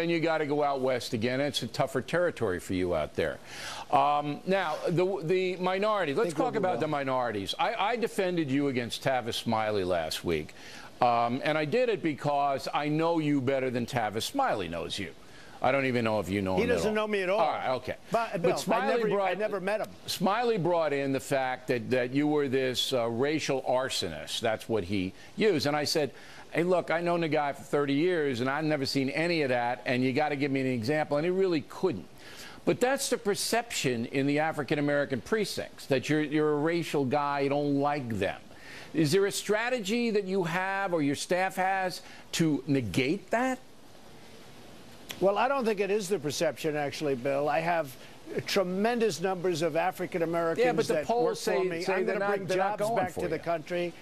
And you got to go out west again. It's a tougher territory for you out there. Now, the minorities. Let's talk about the minorities. I defended you against Tavis Smiley last week. And I did it because I know you better than Tavis Smiley knows you. I don't even know if you know him. He doesn't know me at all. All right, okay. But Smiley I never met him. Smiley brought in the fact that you were this racial arsonist. That's what he used. And I said, hey, look, I known the guy for 30 years, and I've never seen any of that, and you got to give me an example. And he really couldn't. But that's the perception in the African-American precincts, that you're a racial guy, you don't like them. Is there a strategy that you have or your staff has to negate that? Well, I don't think it is the perception, actually, Bill. I have tremendous numbers of African Americans that work for me. I'm going to bring jobs back to the country.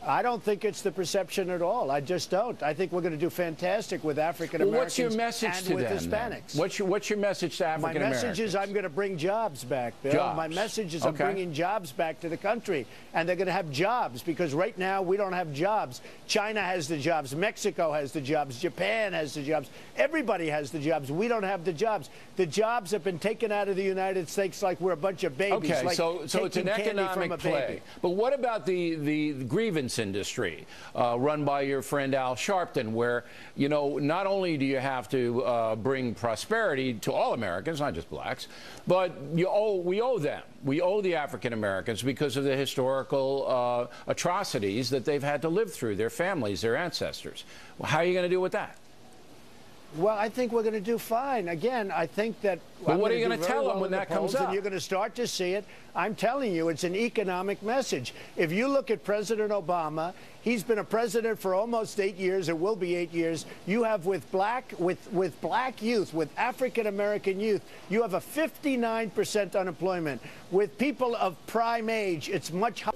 I don't think it's the perception at all. I just don't. I think we're going to do fantastic with African Americans what's your message and to with them, Hispanics. What's your message to African Americans? My message is I'm going to bring jobs back, Bill. Jobs. My message is I'm bringing jobs back to the country, and they're going to have jobs because right now we don't have jobs. China has the jobs. Mexico has the jobs. Japan has the jobs. Everybody has the jobs. We don't have the jobs. The jobs have been taken out of the United States like we're a bunch of babies. Okay, like so it's an economic play. But what about the grievance industry? Run by your friend Al Sharpton, where, you know, not only do you have to bring prosperity to all Americans, not just blacks, but we owe them. We owe the African Americans because of the historical atrocities that they've had to live through, their families, their ancestors. Well, how are you going to deal with that? Well, I think we're going to do fine. Again, I think that... But what are you going to tell them when that comes up? And you're going to start to see it. I'm telling you, it's an economic message. If you look at President Obama, he's been a president for almost 8 years. It will be 8 years. You have with black youth, with African-American youth, you have a 59% unemployment. With people of prime age, it's much higher.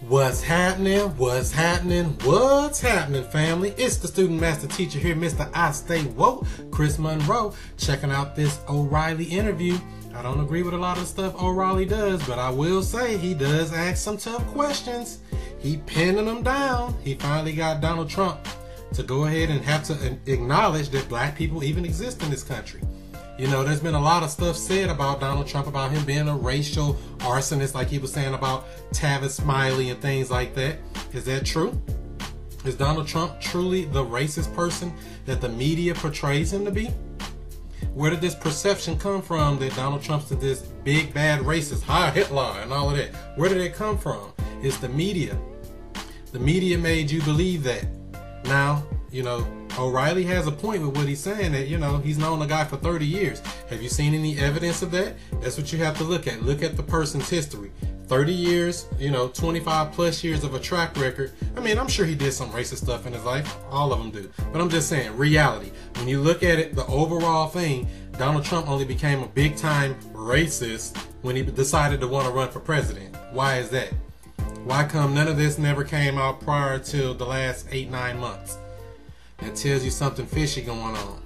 What's happening? What's happening? What's happening, family? It's the student master teacher here, Mr. I Stay Woke, Chris Monroe, checking out this O'Reilly interview. I don't agree with a lot of the stuff O'Reilly does, but I will say he does ask some tough questions. He pinning them down. He finally got Donald Trump to go ahead and have to acknowledge that black people even exist in this country. You know, there's been a lot of stuff said about Donald Trump, about him being a racial arsonist, like he was saying about Tavis Smiley and things like that. Is that true? Is Donald Trump truly the racist person that the media portrays him to be? Where did this perception come from that Donald Trump's this big bad racist, Heil Hitler and all of that? Where did it come from? It's the media. The media made you believe that. Now, you know, O'Reilly has a point with what he's saying, that, you know, he's known the guy for 30 years. Have you seen any evidence of that? That's what you have to look at. Look at the person's history. 30 years, you know, 25 plus years of a track record. I mean, I'm sure he did some racist stuff in his life. All of them do. But I'm just saying, reality. When you look at it, the overall thing, Donald Trump only became a big time racist when he decided to want to run for president. Why is that? Why come none of this never came out prior to the last 8-9 months? That tells you something fishy going on,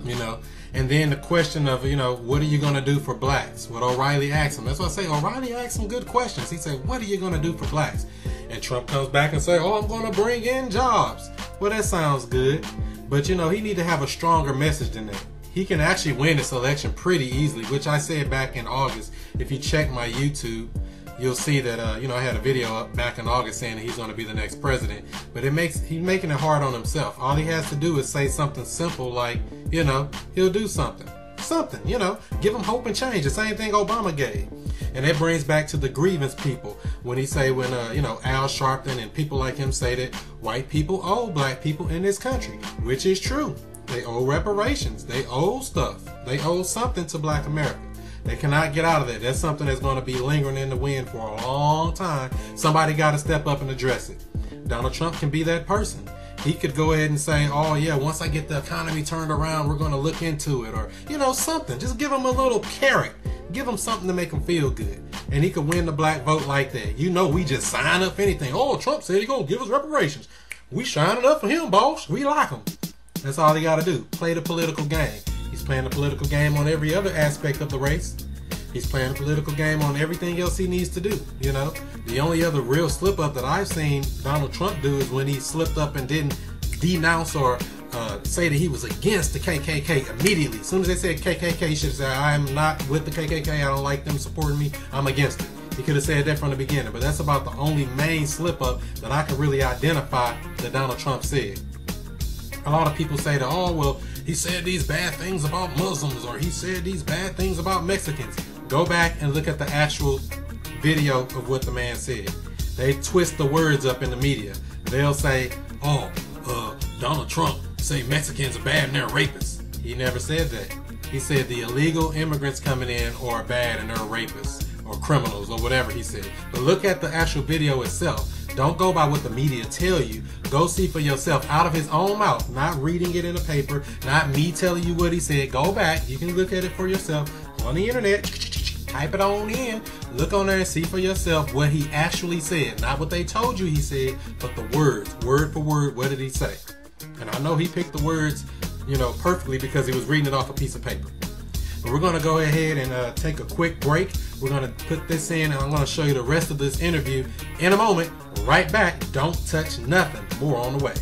you know. And then the question of, you know, what are you going to do for blacks? What O'Reilly asked him. That's why I say O'Reilly asked some good questions. He said, what are you going to do for blacks? And Trump comes back and say, oh, I'm going to bring in jobs. Well, that sounds good. But, you know, he need to have a stronger message than that. He can actually win this election pretty easily, which I said back in August. If you check my YouTube, you'll see that, you know, I had a video up back in August saying that he's going to be the next president. But he's making it hard on himself. All he has to do is say something simple like, you know, he'll do something. Something, you know, give him hope and change. The same thing Obama gave. And that brings back to the grievance people. When he say, when, you know, Al Sharpton and people like him say that white people owe black people in this country, which is true. They owe reparations. They owe stuff. They owe something to black America. They cannot get out of that. That's something that's going to be lingering in the wind for a long time. Somebody got to step up and address it. Donald Trump can be that person. He could go ahead and say, oh, yeah, once I get the economy turned around, we're going to look into it. Or, you know, something. Just give him a little carrot. Give him something to make him feel good. And he could win the black vote like that. You know, we just sign up for anything. Oh, Trump said he's going to give us reparations. We shining up for him, boss. We like him. That's all he got to do. Play the political game. He's playing the political game on every other aspect of the race. He's playing the political game on everything else he needs to do, you know. The only other real slip-up that I've seen Donald Trump do is when he slipped up and didn't denounce or say that he was against the KKK immediately. As soon as they said KKK, he should have said, I'm not with the KKK. I don't like them supporting me. I'm against it. He could have said that from the beginning. But that's about the only main slip-up that I can really identify that Donald Trump said. A lot of people say that, oh, well, he said these bad things about Muslims, or he said these bad things about Mexicans. Go back and look at the actual video of what the man said. They twist the words up in the media. They'll say, oh, Donald Trump say Mexicans are bad and they're rapists. He never said that. He said the illegal immigrants coming in are bad and they're rapists or criminals or whatever he said. But look at the actual video itself. Don't go by what the media tell you. Go see for yourself out of his own mouth, not reading it in a paper, not me telling you what he said. Go back. You can look at it for yourself on the internet. Type it on in. Look on there and see for yourself what he actually said. Not what they told you he said, but the words, word for word. What did he say? And I know he picked the words, perfectly because he was reading it off a piece of paper. But we're going to go ahead and take a quick break. We're going to put this in and I'm going to show you the rest of this interview in a moment. Right back. Don't touch nothing. More on the way.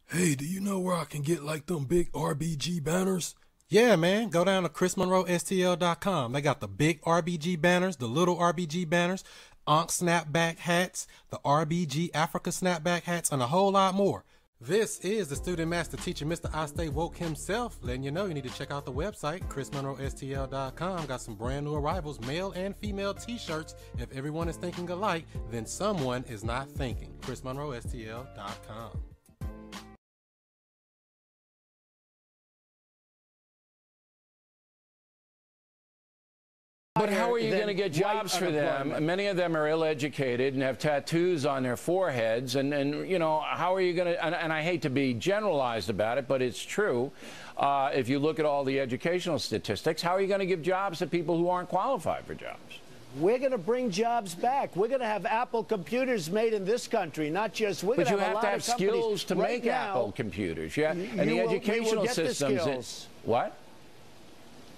Hey, do you know where I can get like them big RBG banners? Yeah, man. Go down to ChrisMonroeSTL.com. They got the big RBG banners, the little RBG banners, Ankh snapback hats, the RBG Africa snapback hats, and a whole lot more. This is the student master teacher, Mr. I Stay Woke himself, letting you know you need to check out the website, ChrisMonroeSTL.com. Got some brand new arrivals, male and female t-shirts. If everyone is thinking alike, then someone is not thinking. ChrisMonroeSTL.com. But how are you going to get jobs for them? Many of them are ill-educated and have tattoos on their foreheads. And how are you going to, and I hate to be generalized about it, but it's true. If you look at all the educational statistics, how are you going to give jobs to people who aren't qualified for jobs? We're going to bring jobs back. We're going to have Apple computers made in this country, not just. We're but going you to have to have skills to make Apple computers. Yeah, and the educational systems. What?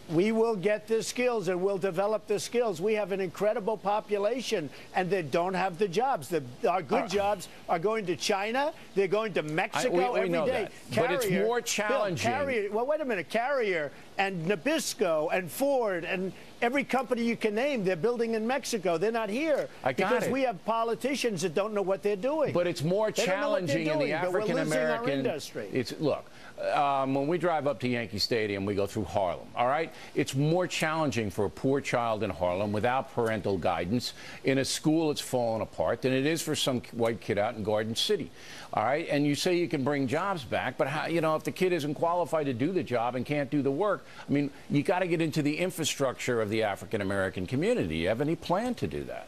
We will get the skills and we'll develop the skills. We have an incredible population and they don't have the jobs. Our good jobs are going to China. They're going to Mexico every day. But it's more challenging. Well, wait a minute. Carrier and Nabisco and Ford and every company you can name, they're building in Mexico. They're not here because we have politicians that don't know what they're doing. But it's more challenging in the African American industry. Look. When we drive up to Yankee Stadium, we go through Harlem, all right? It's more challenging for a poor child in Harlem without parental guidance in a school that's fallen apart than it is for some white kid out in Garden City, all right? And you say you can bring jobs back, but how, if the kid isn't qualified to do the job and can't do the work, I mean, you got to get into the infrastructure of the African American community. You have any plan to do that?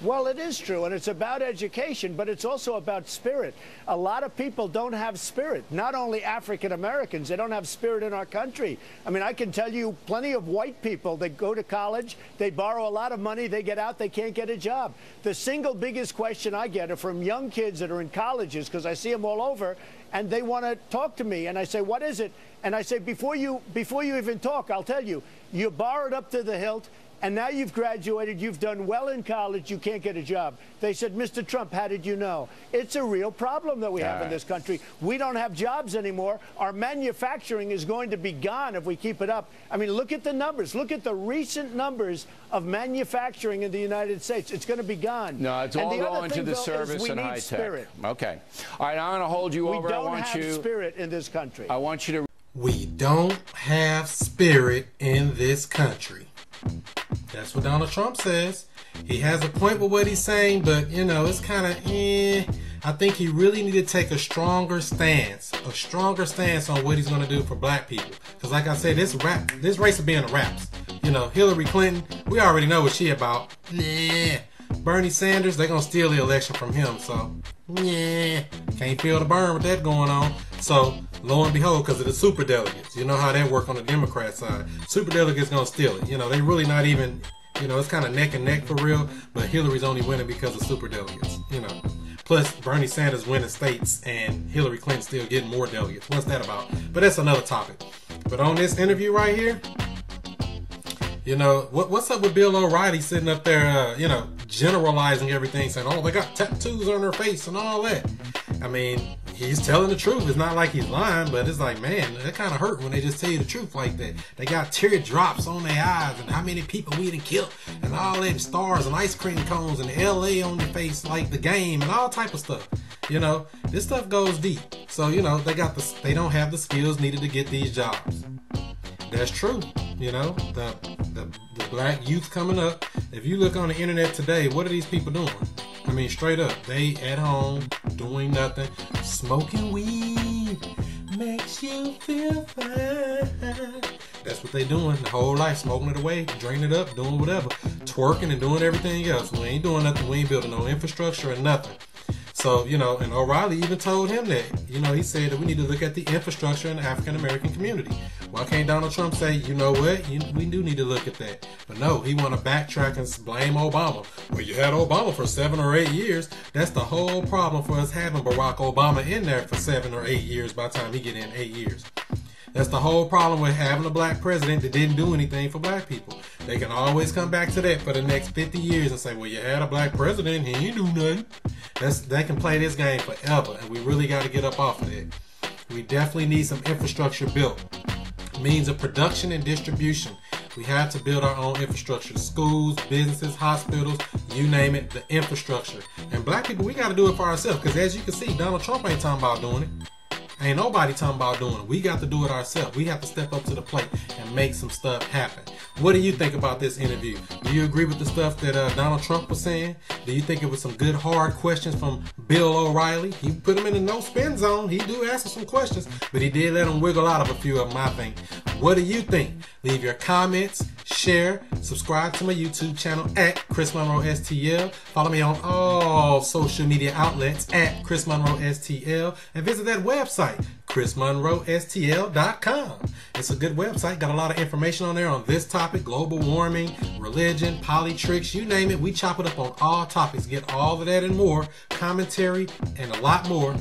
Well, it is true, and it's about education, but it's also about spirit. A lot of people don't have spirit, not only African Americans. They don't have spirit in our country. I mean, I can tell you plenty of white people that go to college, they borrow a lot of money, they get out, they can't get a job. The single biggest question I get are from young kids that are in colleges, because I see them all over, and they want to talk to me, and I say, what is it? And I say, before you even talk, I'll tell you, you borrowed up to the hilt, and now you've graduated, you've done well in college, you can't get a job. They said, Mr. Trump, how did you know? It's a real problem that we have in this country. We don't have jobs anymore. Our manufacturing is going to be gone if we keep it up. I mean, look at the numbers. Look at the recent numbers of manufacturing in the United States. It's going to be gone. No, it's all going to the service and high tech. Okay. All right, I'm going to hold you over. We don't have spirit in this country. I want you to. We don't have spirit in this country. That's what Donald Trump says. He has a point with what he's saying, but, it's kind of, I think he really need to take a stronger stance on what he's going to do for black people. Because like I said, this race is being a raps. Hillary Clinton, we already know what she about. Nah. Bernie Sanders, they're going to steal the election from him. So, can't feel the burn with that going on. So, lo and behold, because of the superdelegates, you know how that work on the Democrat side. Superdelegates going to steal it. They really not even, it's kind of neck and neck for real. But Hillary's only winning because of superdelegates, Plus, Bernie Sanders winning states and Hillary Clinton still getting more delegates. What's that about? But that's another topic. But on this interview right here, what's up with Bill O'Reilly sitting up there, generalizing everything, saying, oh, they got tattoos on their face and all that. I mean, he's telling the truth. It's not like he's lying, but it's like, man, that kind of hurt when they just tell you the truth like that. They got teardrops on their eyes and how many people we done killed and all that stars and ice cream cones and LA on your face like the game and all type of stuff. You know, this stuff goes deep. So, you know, they don't have the skills needed to get these jobs. That's true. You know, the black youth coming up. If you look on the internet today, what are these people doing? I mean, straight up, they at home doing nothing, smoking weed makes you feel fine. That's what they doing the whole life, smoking it away, draining it up, doing whatever, twerking and doing everything else. We ain't doing nothing. We ain't building no infrastructure or nothing. So, you know, and O'Reilly even told him that. You know, he said that we need to look at the infrastructure in the African-American community. Why can't Donald Trump say, you know what, we do need to look at that? But no, he want to backtrack and blame Obama. Well, you had Obama for 7 or 8 years. That's the whole problem for us having Barack Obama in there for 7 or 8 years by the time he get in 8 years. That's the whole problem with having a black president that didn't do anything for black people. They can always come back to that for the next 50 years and say, well, you had a black president, he didn't do nothing. They can play this game forever, and we really got to get up off of that. We definitely need some infrastructure built. Means of production and distribution. We have to build our own infrastructure. Schools, businesses, hospitals, you name it, the infrastructure. And black people, we got to do it for ourselves, because as you can see, Donald Trump ain't talking about doing it. Ain't nobody talking about doing it. We got to do it ourselves. We have to step up to the plate and make some stuff happen. What do you think about this interview? Do you agree with the stuff that Donald Trump was saying? Do you think it was some good hard questions from Bill O'Reilly? He put him in the no spin zone. He do ask some questions, but he did let him wiggle out of a few of them, I think. What do you think? Leave your comments, share, subscribe to my YouTube channel at Chris Monroe STL. Follow me on all social media outlets at Chris Monroe STL, and visit that website, ChrisMonroeSTL.com. It's a good website, got a lot of information on there on this topic, global warming, religion, politics, you name it. We chop it up on all topics. Get all of that and more, commentary, and a lot more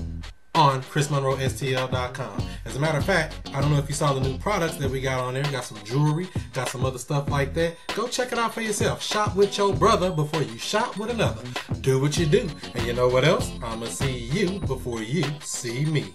on ChrisMonroeSTL.com. As a matter of fact, I don't know if you saw the new products that we got on there. We got some jewelry, got some other stuff like that. Go check it out for yourself. Shop with your brother before you shop with another. Do what you do. And you know what else? I'ma see you before you see me.